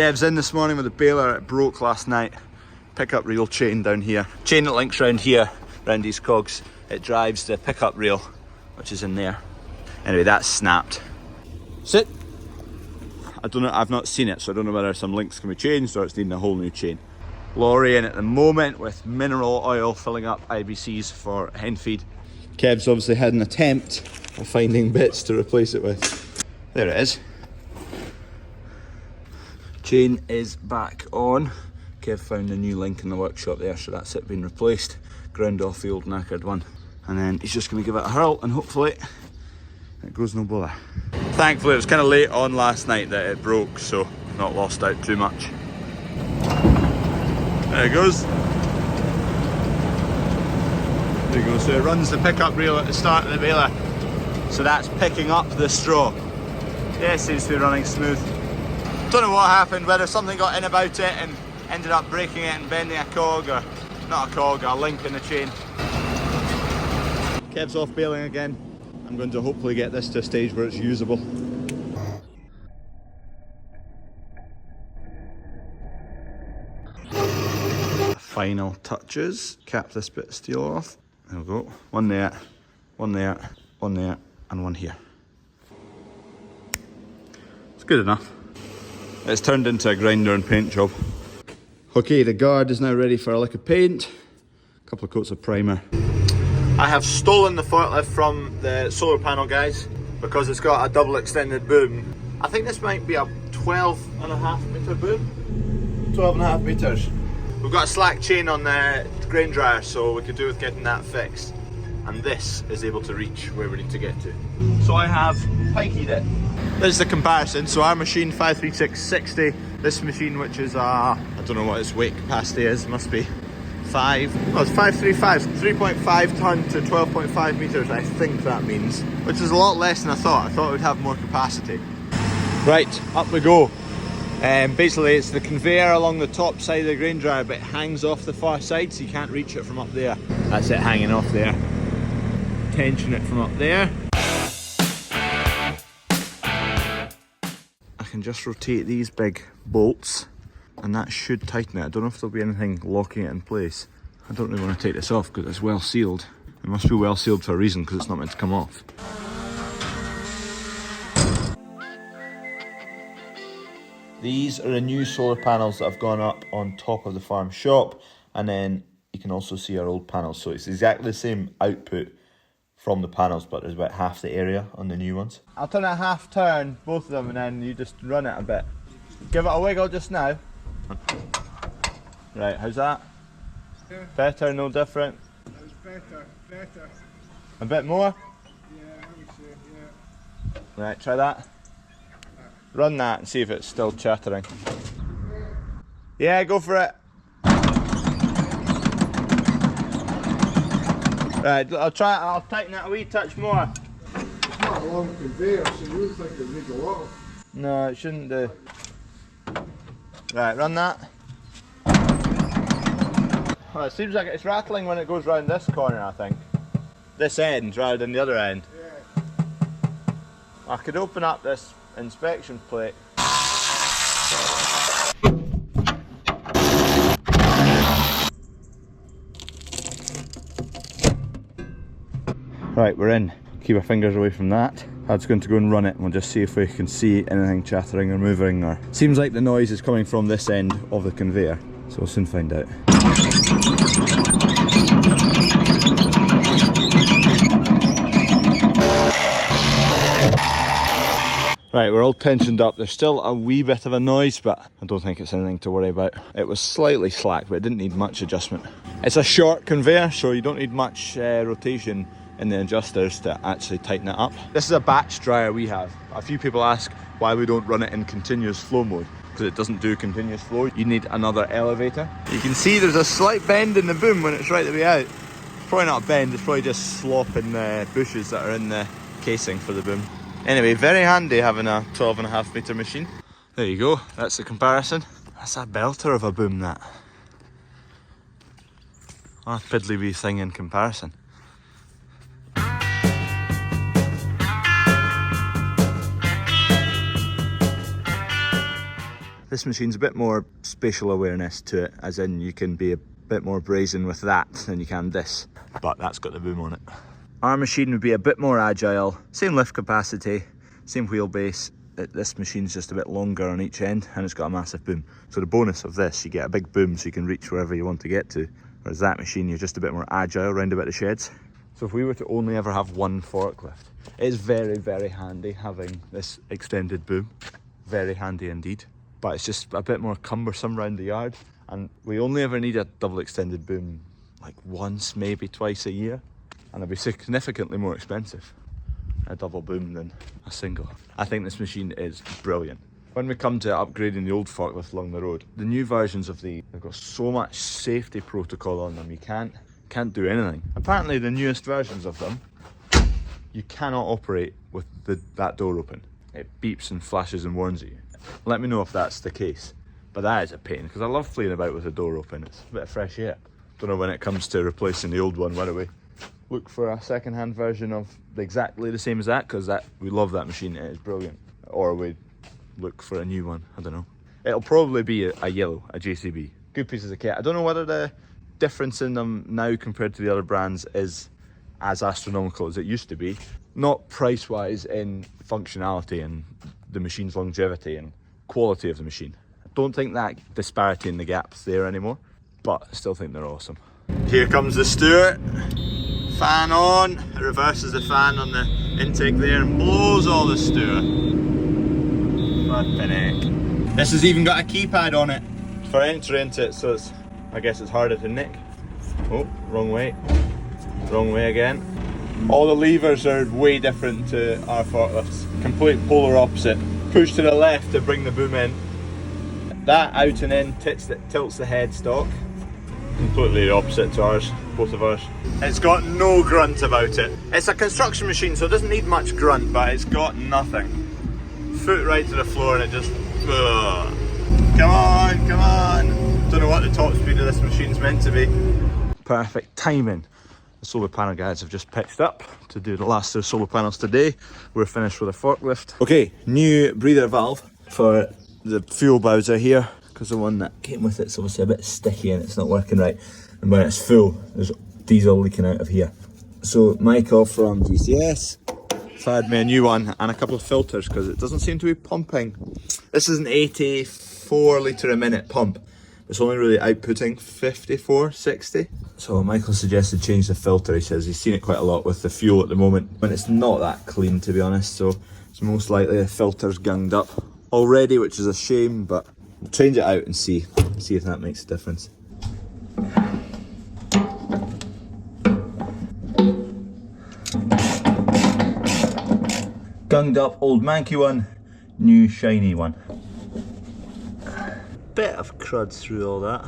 Kev's in this morning with a baler. It broke last night. Pickup reel chain down here. Chain that links round here, round these cogs. It drives the pickup reel, which is in there. Anyway, that's snapped. Sit. I don't know, I've not seen it, so I don't know whether some links can be changed or it's needing a whole new chain. Lorry in at the moment with mineral oil filling up IBCs for hen feed. Kev's obviously had an attempt at finding bits to replace it with. There it is. Chain is back on. Kev found a new link in the workshop there, so that's it being replaced. Ground off the old knackered one. And then he's just going to give it a hurl and hopefully it goes no bother. Thankfully it was kind of late on last night that it broke, so not lost out too much. There it goes. There you go, so it runs the pickup reel at the start of the baler. So that's picking up the straw. Yeah, it seems to be running smooth. Don't know what happened, whether something got in about it and ended up breaking it and bending a cog, or not a cog, a link in the chain. Kev's off baling again. I'm going to hopefully get this to a stage where it's usable. Final touches. Cap this bit of steel off. There we go. One there, one there, one there, and one here. It's good enough. It's turned into a grinder and paint job. Okay, the guard is now ready for a lick of paint. A couple of coats of primer. I have stolen the forklift from the solar panel guys because it's got a double extended boom. I think this might be a 12.5 metre boom. 12.5 metres. We've got a slack chain on the grain dryer, so we could do with getting that fixed. And this is able to reach where we need to get to. So I have pikeyed it. This is the comparison. So our machine 53660, this machine, which is I don't know what its weight capacity is, must be 535, 3.5 tonne to 12.5 metres, I think that means, which is a lot less than I thought. I thought it would have more capacity. Right, up we go. Basically it's the conveyor along the top side of the grain dryer, but it hangs off the far side, so you can't reach it from up there. That's it hanging off there. Tension it from up there. I can just rotate these big bolts and that should tighten it. I don't know if there'll be anything locking it in place. I don't really want to take this off because it's well sealed. It must be well sealed for a reason because it's not meant to come off. These are the new solar panels that have gone up on top of the farm shop, and then you can also see our old panels. So it's exactly the same output from the panels, but there's about half the area on the new ones. I'll turn it half turn, both of them, and then you just run it a bit. Give it a wiggle just now. Right, how's that? Yeah. Better, no different? That's better, better. A bit more? Yeah, I would say, yeah. Right, try that. Run that and see if it's still chattering. Yeah, go for it. Right, I'll tighten it a wee touch more. It's not a long conveyor, so you would think it would need a lot of... No, it shouldn't do. Right, run that. Well, it seems like it's rattling when it goes round this corner, I think. This end rather than the other end. Yeah. I could open up this inspection plate. Right, we're in. Keep our fingers away from that. Dad's going to go and run it and we'll just see if we can see anything chattering or moving, or seems like the noise is coming from this end of the conveyor, so we'll soon find out. Right, we're all tensioned up. There's still a wee bit of a noise, but I don't think it's anything to worry about. It was slightly slack, but it didn't need much adjustment. It's a short conveyor, so you don't need much rotation in the adjusters to actually tighten it up. This is a batch dryer we have. A few people ask why we don't run it in continuous flow mode, because it doesn't do continuous flow. You need another elevator. You can see there's a slight bend in the boom when it's right the way out. It's probably not a bend, it's probably just slop in the bushes that are in the casing for the boom. Anyway, very handy having a 12.5 metre machine. There you go, that's the comparison. That's a belter of a boom, that. A piddly wee thing in comparison. This machine's a bit more spatial awareness to it, as in you can be a bit more brazen with that than you can this, but that's got the boom on it. Our machine would be a bit more agile, same lift capacity, same wheelbase. This machine's just a bit longer on each end and it's got a massive boom. So the bonus of this, you get a big boom so you can reach wherever you want to get to. Whereas that machine, you're just a bit more agile around about the sheds. So if we were to only ever have one forklift, it is very, very handy having this extended boom. Very handy indeed. But it's just a bit more cumbersome around the yard. And we only ever need a double extended boom like once, maybe twice a year. And it'll be significantly more expensive, a double boom, than a single. I think this machine is brilliant. When we come to upgrading the old forklift along the road, the new versions of they've got so much safety protocol on them, you can't do anything. Apparently the newest versions of them, you cannot operate with that door open. It beeps and flashes and warns you. Let me know if that's the case. But that is a pain, because I love fleeing about with the door open. It's a bit of fresh air. Don't know when it comes to replacing the old one, whether we look for a second-hand version of exactly the same as that, because we love that machine, it is brilliant. Or we look for a new one, I don't know. It'll probably be a yellow, a JCB. Good pieces of kit. I don't know whether the difference in them now compared to the other brands is as astronomical as it used to be. Not price-wise, in functionality and the machine's longevity and quality of the machine. I don't think that disparity in the gap's there anymore, but I still think they're awesome. Here comes the Stewart. Fan on. It reverses the fan on the intake there and blows all the Stewart. Flippin' heck. This has even got a keypad on it for entry into it, so I guess it's harder to nick. Oh, wrong way. Wrong way again. All the levers are way different to our forklifts. Complete polar opposite. Push to the left to bring the boom in. That out and in tilts the headstock. Completely opposite to ours, both of ours. It's got no grunt about it. It's a construction machine, so it doesn't need much grunt, but it's got nothing. Foot right to the floor and it just... Ugh. Come on, come on. Don't know what the top speed of this machine's meant to be. Perfect timing. The solar panel guys have just pitched up to do the last of the solar panels today. We're finished with a forklift. Okay, new breather valve for the fuel bowser here, because the one that came with it's obviously a bit sticky and it's not working right. And when it's full, there's diesel leaking out of here. So Michael from GCS fired me a new one and a couple of filters because it doesn't seem to be pumping. This is an 84 litre a minute pump. It's only really outputting 54, 60. So Michael suggested change the filter. He says he's seen it quite a lot with the fuel at the moment when it's not that clean, to be honest. So it's most likely the filter's gunged up already, which is a shame, but we'll change it out and see if that makes a difference. Gunged up old manky one, new shiny one. Bit of crud through all that.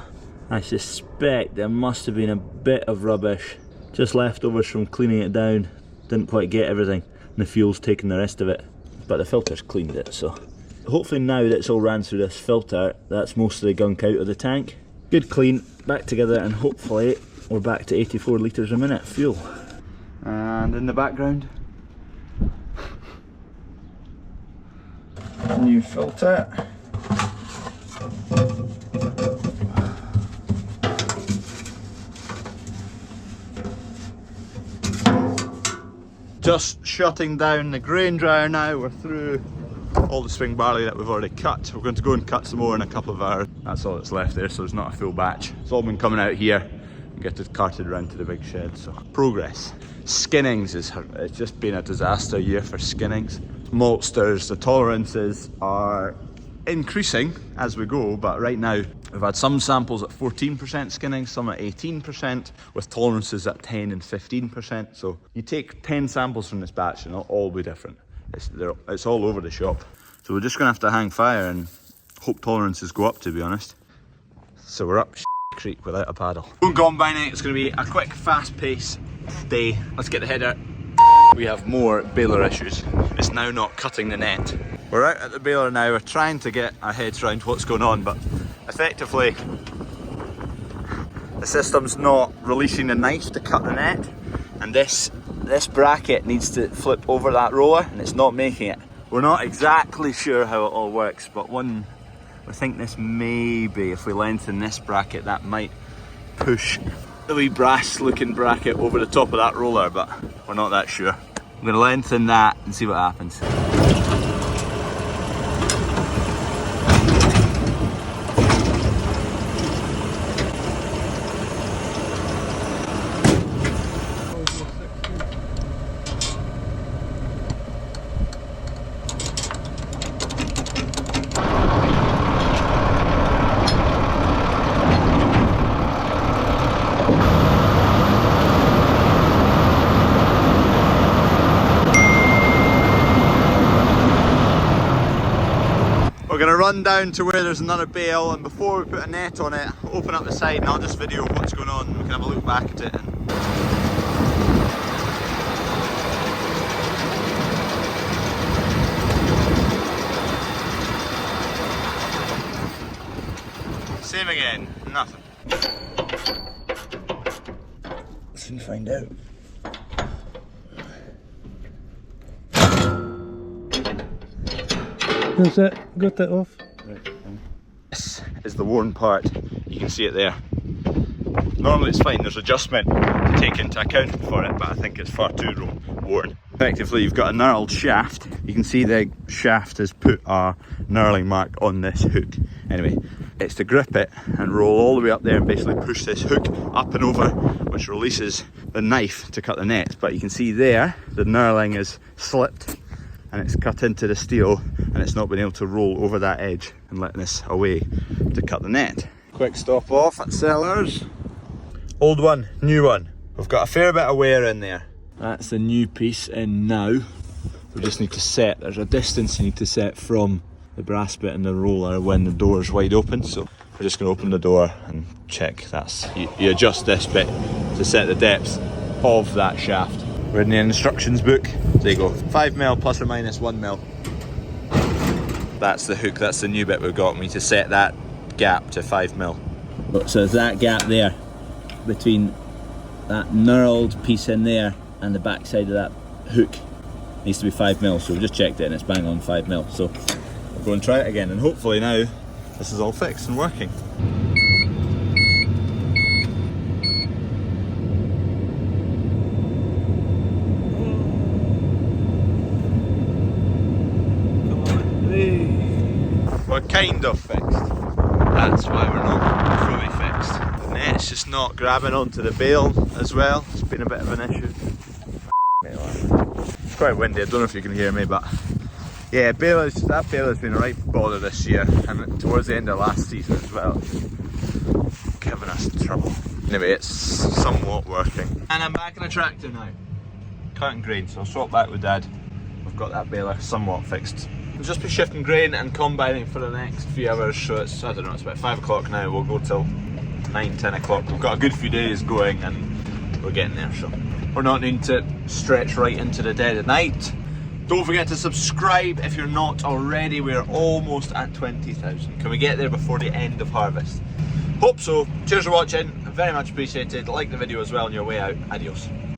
I suspect there must have been a bit of rubbish, just leftovers from cleaning it down. Didn't quite get everything, and the fuel's taken the rest of it. But the filter's cleaned it, so hopefully now that it's all ran through this filter, that's most of the gunk out of the tank. Good clean, back together, and hopefully we're back to 84 litres a minute fuel. And in the background, new filter. Just shutting down the grain dryer now. We're through all the spring barley that we've already cut. We're going to go and cut some more in a couple of hours. That's all that's left there, so it's not a full batch. It's all been coming out here and get it carted around to the big shed, so progress. Skinnings, it's just been a disaster year for skinnings. Maltsters, the tolerances are increasing as we go, but right now we've had some samples at 14% skinning, some at 18%, with tolerances at 10 and 15%. So you take 10 samples from this batch and it'll all be different. It's all over the shop. So we're just gonna have to hang fire and hope tolerances go up, to be honest. So we're up creek without a paddle. Going combining, it's gonna be a quick, fast pace day. Let's get the header. We have more baler issues. It's now not cutting the net. We're out at the baler now, we're trying to get our heads around what's going on, but effectively the system's not releasing the knife to cut the net, and this bracket needs to flip over that roller and it's not making it. We're not exactly sure how it all works, but one I think this may be, if we lengthen this bracket, that might push the wee brass looking bracket over the top of that roller, but we're not that sure. I'm going to lengthen that and see what happens. We're going to run down to where there's another bale, and before we put a net on it, open up the side and I'll just video what's going on and we can have a look back at it. Same again, nothing. Let's soon find out. That's it, got that off. This is the worn part, you can see it there. Normally it's fine, there's adjustment to take into account for it, but I think it's far too worn. Effectively you've got a knurled shaft. You can see the shaft has put a knurling mark on this hook. Anyway, it's to grip it and roll all the way up there and basically push this hook up and over, which releases the knife to cut the net. But you can see there, the knurling is slipped and it's cut into the steel, and it's not been able to roll over that edge and let this away to cut the net. Quick stop off at Sellers. Old one, new one. We've got a fair bit of wear in there. That's the new piece in now. We just need to set, there's a distance you need to set from the brass bit and the roller when the door's wide open. So we're just going to open the door and check that's, you adjust this bit to set the depth of that shaft. We're in the instructions book. There you go, 5mm plus or minus 1mm. That's the hook, that's the new bit we've got. We need to set that gap to 5mm. So it's that gap there between that knurled piece in there and the back side of that hook needs to be 5mm. So we just checked it and it's bang on 5mm. So we'll go and try it again, and hopefully now this is all fixed and working. We're kind of fixed. That's why we're not fully fixed. The net's just not grabbing onto the bale as well. It's been a bit of an issue. It's quite windy, I don't know if you can hear me, but yeah, that bale has been a right bother this year, and towards the end of last season as well. It's giving us trouble. Anyway, it's somewhat working. And I'm back in the tractor now. Cutting grain, so I'll swap back with Dad. We've got that baler somewhat fixed. We'll just be shifting grain and combining for the next few hours, so it's, I don't know, it's about 5 o'clock now. We'll go till 9, 10 o'clock. We've got a good few days going and we're getting there, so we're not needing to stretch right into the dead of night. Don't forget to subscribe if you're not already. We're almost at 20,000. Can we get there before the end of harvest? Hope so. Cheers for watching, very much appreciated. Like the video as well on your way out. Adios.